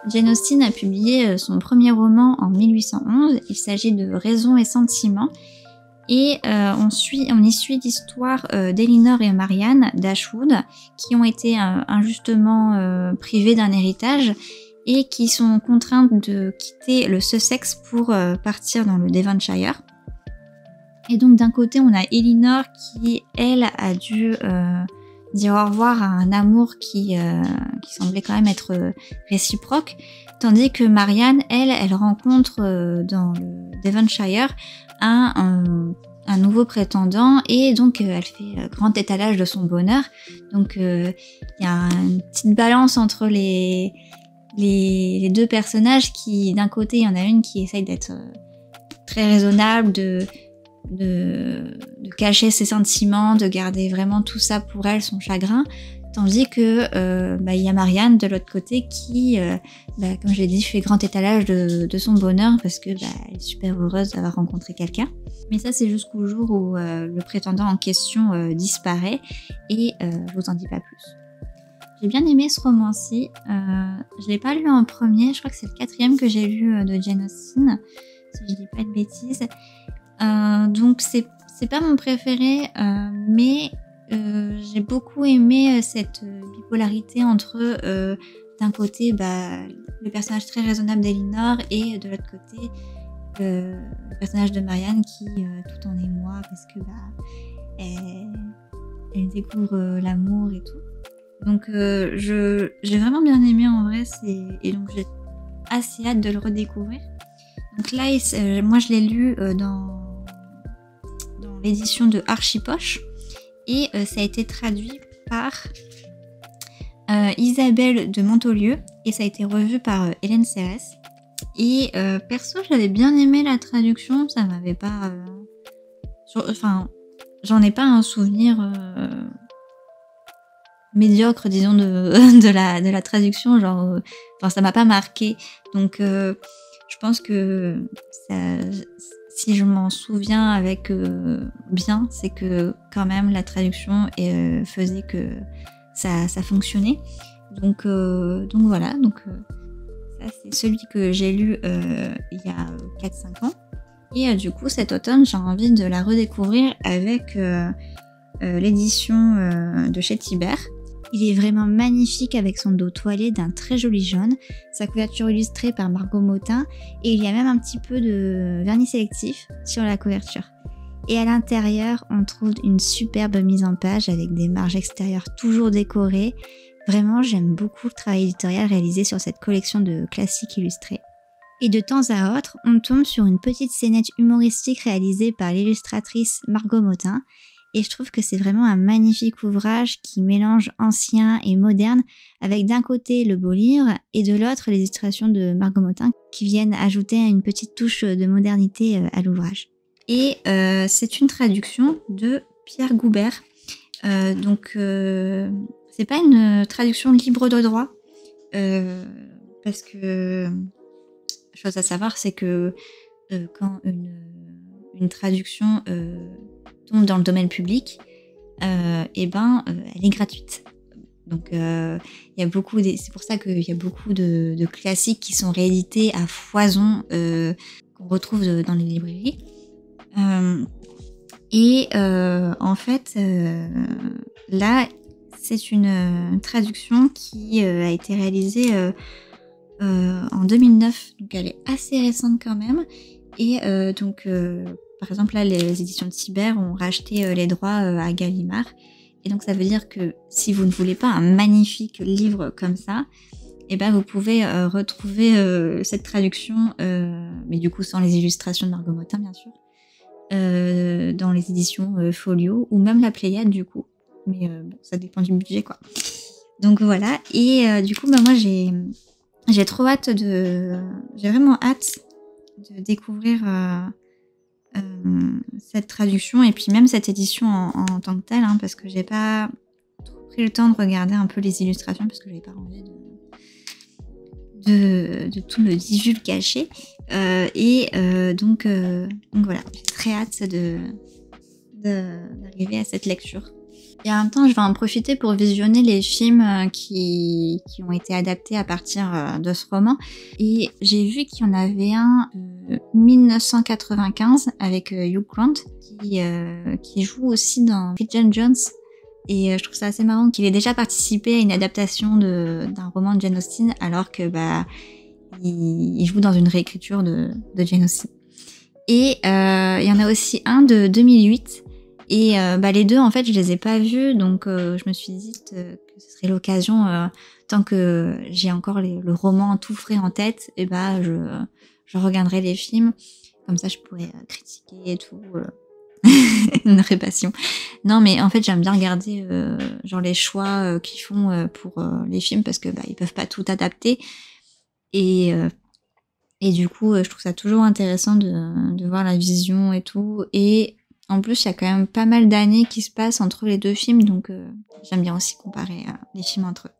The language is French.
Jane Austen a publié son premier roman en 1811. Il s'agit de Raison et Sentiment. Et on y suit l'histoire d'Elinor et Marianne d'Ashwood qui ont été injustement privées d'un héritage et qui sont contraintes de quitter le Sussex pour partir dans le Devonshire. Et donc d'un côté on a Elinor qui elle a dû dire au revoir à un amour qui semblait quand même être réciproque, tandis que Marianne elle rencontre dans le Devonshire un nouveau prétendant et donc elle fait grand étalage de son bonheur. Donc il y a une petite balance entre les deux personnages qui, d'un côté, il y en a une qui essaye d'être très raisonnable, de cacher ses sentiments, de garder vraiment tout ça pour elle, son chagrin, tandis que il y a Marianne de l'autre côté qui, comme je l'ai dit, fait grand étalage de son bonheur parce que elle est super heureuse d'avoir rencontré quelqu'un. Mais ça, c'est jusqu'au jour où le prétendant en question disparaît et je vous en dis pas plus. J'ai bien aimé ce roman-ci. Je l'ai pas lu en premier, je crois que c'est le 4e que j'ai lu de Jane Austen, si je dis pas de bêtises. Donc c'est pas mon préféré, mais j'ai beaucoup aimé cette bipolarité entre d'un côté le personnage très raisonnable d'Elinor et de l'autre côté le personnage de Marianne qui tout en émoi parce que elle découvre l'amour et tout. Donc j'ai vraiment bien aimé en vrai, et donc j'ai assez hâte de le redécouvrir. Donc là moi je l'ai lu dans l'édition de Archipoche et ça a été traduit par Isabelle de Montolieu et ça a été revu par Hélène Serres. Et perso j'avais bien aimé la traduction, ça m'avait pas... j'en ai pas un souvenir médiocre disons de la traduction, ça m'a pas marqué. Donc je pense que ça... Si je m'en souviens avec bien, c'est que quand même la traduction faisait que ça fonctionnait. Donc voilà, ça c'est celui que j'ai lu il y a 4-5 ans. Et du coup cet automne j'ai envie de la redécouvrir avec l'édition de chez Thibert. Il est vraiment magnifique avec son dos toilé d'un très joli jaune, sa couverture illustrée par Margot Motin et il y a même un petit peu de vernis sélectif sur la couverture. Et à l'intérieur, on trouve une superbe mise en page avec des marges extérieures toujours décorées. Vraiment, j'aime beaucoup le travail éditorial réalisé sur cette collection de classiques illustrés. Et de temps à autre, on tombe sur une petite scénette humoristique réalisée par l'illustratrice Margot Motin. Et je trouve que c'est vraiment un magnifique ouvrage qui mélange ancien et moderne avec d'un côté le beau livre et de l'autre les illustrations de Margot Motin qui viennent ajouter une petite touche de modernité à l'ouvrage. Et c'est une traduction de Pierre Goubert. C'est pas une traduction libre de droit parce que chose à savoir c'est que quand une traduction tombe dans le domaine public, elle est gratuite. Donc il y a beaucoup c'est pour ça qu'il y a beaucoup de classiques qui sont réédités à foison qu'on retrouve dans les librairies. En fait, là c'est une traduction qui a été réalisée en 2009, donc elle est assez récente quand même. Et par exemple là les éditions de Thibert ont racheté les droits à Gallimard et donc ça veut dire que si vous ne voulez pas un magnifique livre comme ça, vous pouvez retrouver cette traduction mais du coup sans les illustrations de Margot Motin bien sûr dans les éditions Folio ou même la Pléiade du coup, mais ça dépend du budget quoi. Donc voilà, et du coup moi j'ai trop hâte j'ai vraiment hâte de découvrir cette traduction et puis même cette édition en tant que telle, parce que j'ai pas trop pris le temps de regarder un peu les illustrations parce que j'avais pas envie de tout me divulgacher. Donc voilà, j'ai très hâte d'arriver à cette lecture. Et en même temps, je vais en profiter pour visionner les films qui ont été adaptés à partir de ce roman. Et j'ai vu qu'il y en avait un 1995 avec Hugh Grant qui joue aussi dans Bridget Jones. Et je trouve ça assez marrant qu'il ait déjà participé à une adaptation d'un roman de Jane Austen alors que il joue dans une réécriture de Jane Austen. Et il y en a aussi un de 2008. Et les deux, en fait, je les ai pas vus, donc je me suis dit que ce serait l'occasion, tant que j'ai encore le roman tout frais en tête, et je regarderai les films, comme ça je pourrais critiquer et tout. Une répassion. Non, mais en fait, j'aime bien regarder genre les choix qu'ils font pour les films, parce que ils peuvent pas tout adapter. Et du coup, je trouve ça toujours intéressant de voir la vision et tout. Et en plus, il y a quand même pas mal d'années qui se passent entre les deux films, donc j'aime bien aussi comparer les films entre eux.